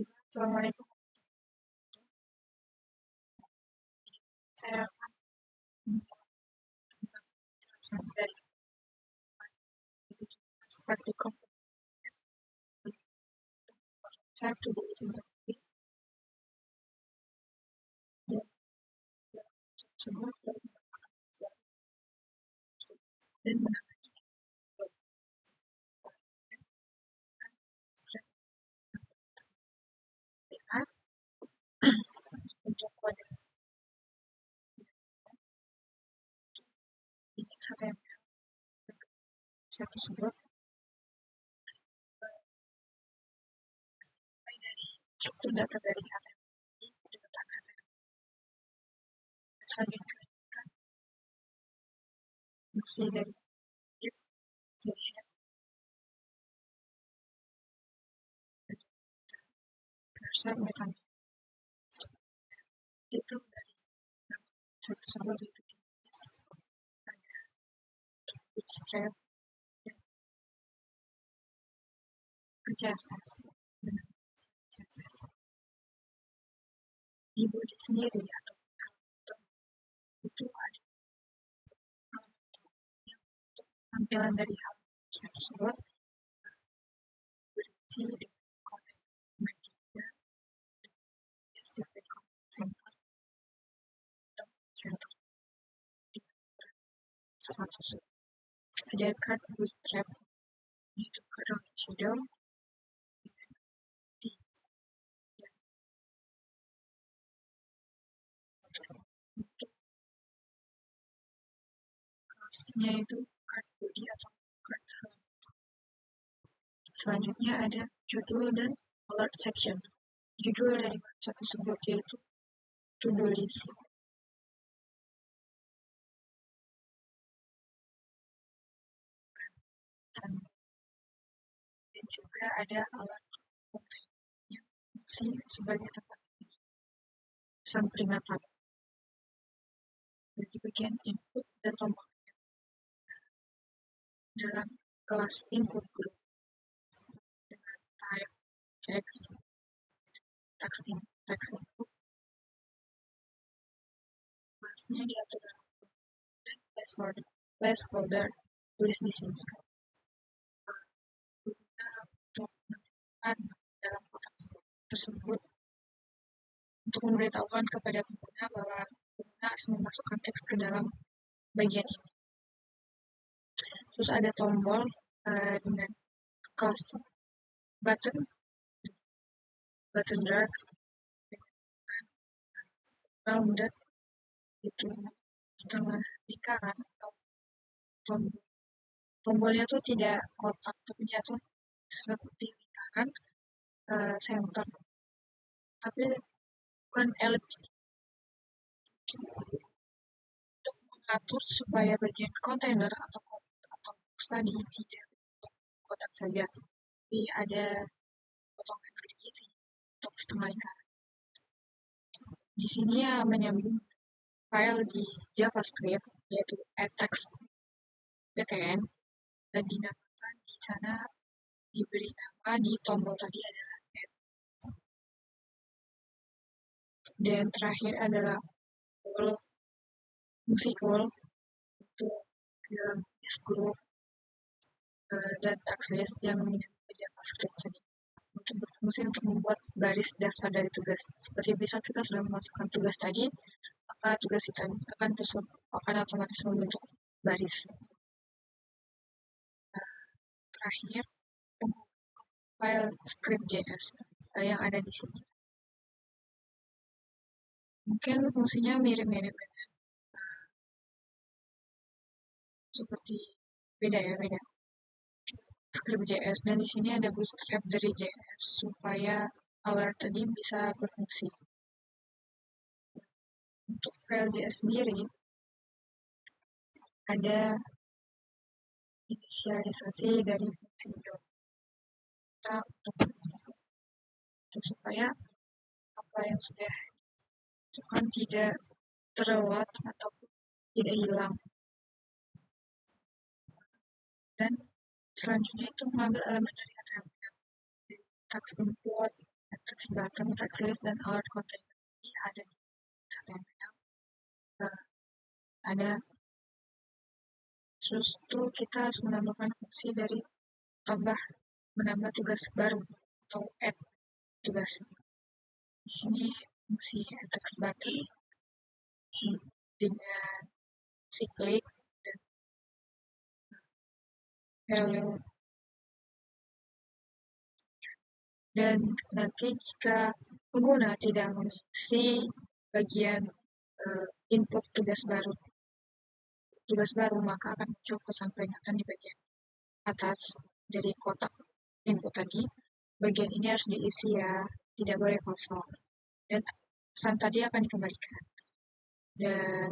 Assalamualaikum. Saya akan tentang penjelasan dari seperti komponen satu di sini dan dalam tersebut dan menangani stres untuk kode indeks HTML saya tersebut mulai dari struktur data dari HTML pendekatan HTML selanjutnya lanjutkan fungsi dari if dari head dari cursor metode itu dari nama saya tersebut yaitu jenis ada bootstrap dan ke CSS dengan CSS di body sendiri atau itu ada tampilan dari hal tersebut berisi dengan konten media stupid center dan center dengan ukuran 100 ada card bootstrap yaitu card shadow dengan di dan untuk kelasnya itu card body atau card halaman. Selanjutnya ada judul dan alert section. Judul dari website tersebut yaitu to-do list. Dan juga ada alat konten yang fungsi sebagai tempat pesan peringatan. Di bagian input dan tombol dalam kelas input group dengan type text input kelasnya diatur dalam dan placeholder tulis di sini guna untuk menentukan dalam kotak tersebut untuk memberitahukan kepada pengguna bahwa pengguna harus memasukkan teks ke dalam bagian ini. Terus ada tombol dengan kelas button dark dengan rounded itu setengah lingkaran atau tombolnya tuh tidak kotak tapi dia tuh seperti lingkaran center tapi bukan ellipse untuk mengatur supaya bagian kontainer atau box tadi tidak kotak saja tapi ada potongan gergaji untuk setengah lingkaran. Di sini ya menyambung file di JavaScript yaitu add-text.btn dan dinamakan di sana diberi nama di tombol tadi adalah add. Dan terakhir adalah fungsi call untuk dalam group dan task list yang menyambut JavaScript tadi untuk berfungsi untuk membuat baris daftar dari tugas. Seperti bisa kita sudah memasukkan tugas tadi, maka tugas kita akan otomatis membentuk baris. Terakhir, file script.js yang ada di sini. Mungkin fungsinya mirip-mirip dengan seperti beda script.js dan di sini ada bootstrap dari JS supaya alert tadi bisa berfungsi. Untuk file JS sendiri ada inisialisasi dari fungsi kita untuk supaya apa yang sudah dimasukkan tidak terlewat atau tidak hilang. Dan selanjutnya itu mengambil elemen dari HTML dari text input, text button, text list, dan alert container ini ada di HTML. Ada terus tuh kita harus menambahkan fungsi dari menambah tugas baru atau add tugas. Di sini fungsi text button dengan si klik dan value, dan nanti jika pengguna tidak mengisi bagian input tugas baru maka akan muncul pesan peringatan di bagian atas dari kotak input tadi. Bagian ini harus diisi ya, tidak boleh kosong, dan pesan tadi akan dikembalikan. Dan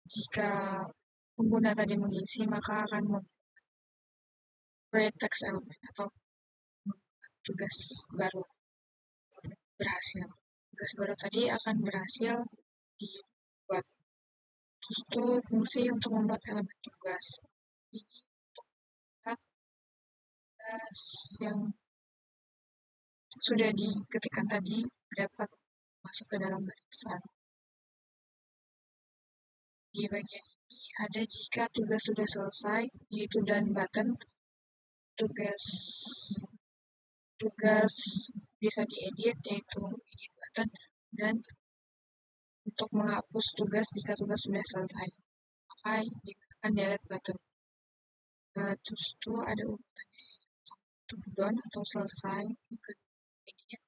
jika pengguna tadi mengisi maka akan membuat text element atau tugas baru berhasil. Tugas baru tadi akan berhasil dibuat. Terus itu fungsi untuk membuat elemen tugas. Ini untuk tugas yang sudah diketikkan tadi dapat masuk ke dalam barisan. Di bagian ini ada jika tugas sudah selesai, yaitu done button. Tugas bisa diedit, yaitu edit button, dan untuk menghapus tugas jika tugas sudah selesai, maka digunakan delete button. Terus itu ada urutannya, itu done atau selesai, edit,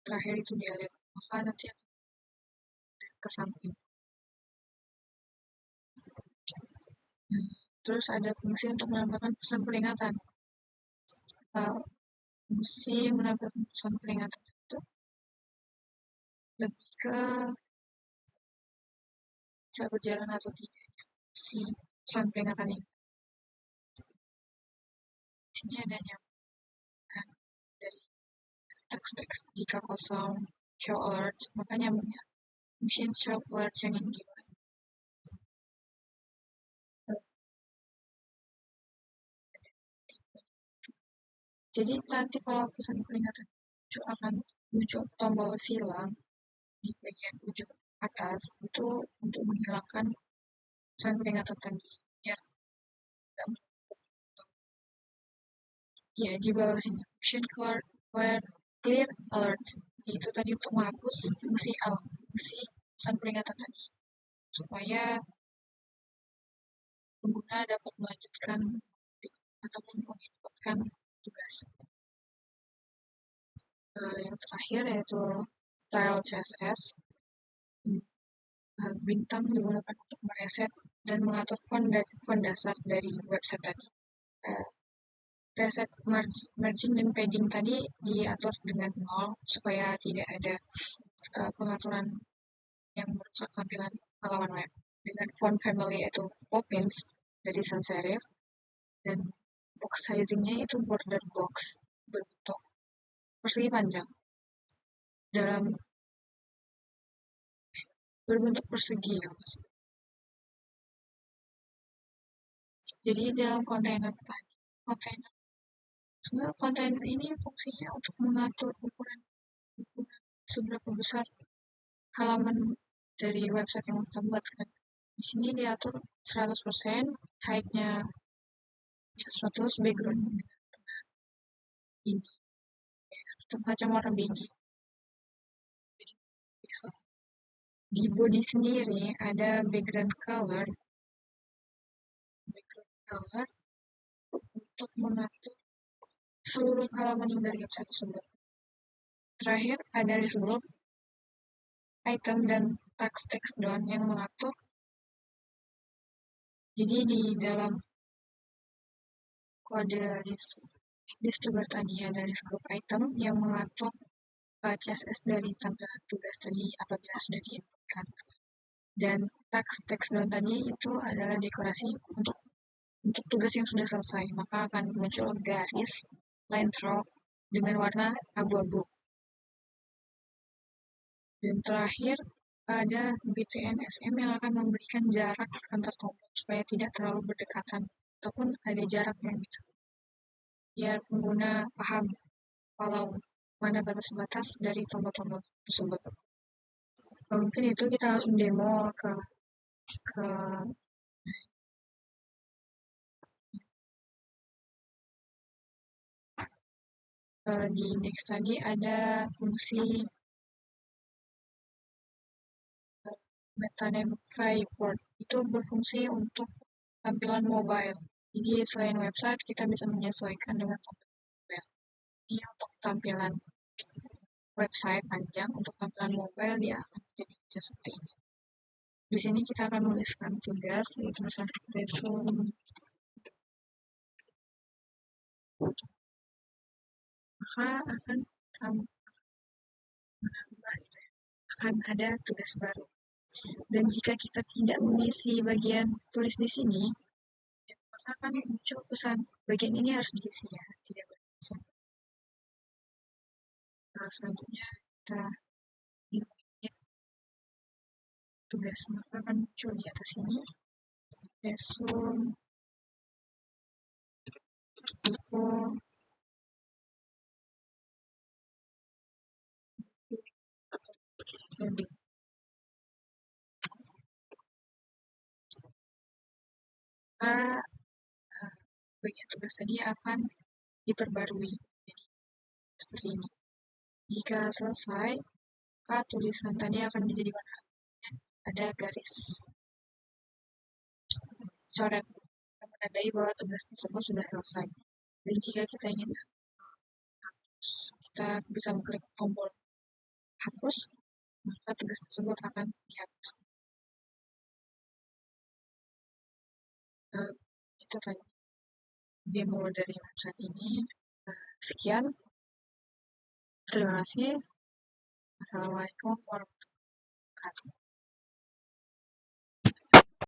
terakhir itu delete, maka nanti akan ke samping. Terus ada fungsi untuk menambahkan pesan peringatan. Fungsi menambahkan pesan peringatan itu lebih ke bisa berjalan atau tidaknya si pesan peringatan ini. Di sini ada nyambungkan dari teks jika kosong show alert, maka nyambungnya function show alert yang ini di bawah. Jadi nanti kalau pesan peringatan muncul akan muncul tombol silang di bagian ujung atas itu untuk menghilangkan pesan peringatan tadi biar tidak ya di bawah sini function clear alert itu tadi untuk menghapus fungsi pesan peringatan tadi supaya pengguna dapat melanjutkan ataupun menginputkan tugas. Yang terakhir yaitu style CSS. Bintang digunakan untuk mereset dan mengatur font dasar dari website tadi. Reset margin dan padding tadi diatur dengan 0 supaya tidak ada pengaturan yang merusak tampilan halaman web. Dengan font family yaitu Poppins dari sans serif, dan box sizing-nya itu border box berbentuk persegi panjang berbentuk persegi ya. Jadi dalam kontainer tadi, kontainer ini fungsinya untuk mengatur ukuran seberapa besar halaman dari website yang kita buat kan. Di sini diatur 100%, height-nya 100, background ini macam warna beige. Di body sendiri ada background color untuk mengatur seluruh halaman dari website tersebut. Terakhir ada result item dan text down yang mengatur. Jadi di dalam kode list tugas tadi ada list group item yang mengatur CSS dari tampilan tugas tadi apabila sudah diinputkan. Dan text down tadi itu adalah dekorasi untuk tugas yang sudah selesai, maka akan muncul garis line stroke dengan warna abu-abu. Dan terakhir ada BTNSM yang akan memberikan jarak antar tombol supaya tidak terlalu berdekatan ataupun ada jarak yang bisa biar pengguna paham kalau mana batas-batas dari tombol-tombol tersebut. Mungkin itu kita langsung demo ke di next tadi ada fungsi Metaname Port. Itu berfungsi untuk tampilan mobile. Jadi selain website, kita bisa menyesuaikan dengan tampilan mobile. Ini untuk tampilan website panjang, untuk tampilan mobile dia akan menjadi seperti ini. Di sini kita akan menuliskan tugas, yaitu misalnya resume, maka akan menambah gitu ya, akan ada tugas baru. Dan jika kita tidak mengisi bagian tulis di sini, maka akan muncul pesan bagian ini harus diisi ya, tidak berpesan. Selanjutnya kita input tugas, maka akan muncul di atas ini resume info lebih. Maka bagian tugas tadi akan diperbarui jadi seperti ini. Jika selesai, maka tulisan tadi akan menjadi warna dan ada garis coret yang menandai bahwa tugas tersebut sudah selesai. Dan jika kita ingin hapus, kita bisa mengklik tombol hapus, maka tugas tersebut akan dihapus. Itu tadi demo dari website ini. Sekian, terima kasih. Assalamualaikum warahmatullahi wabarakatuh.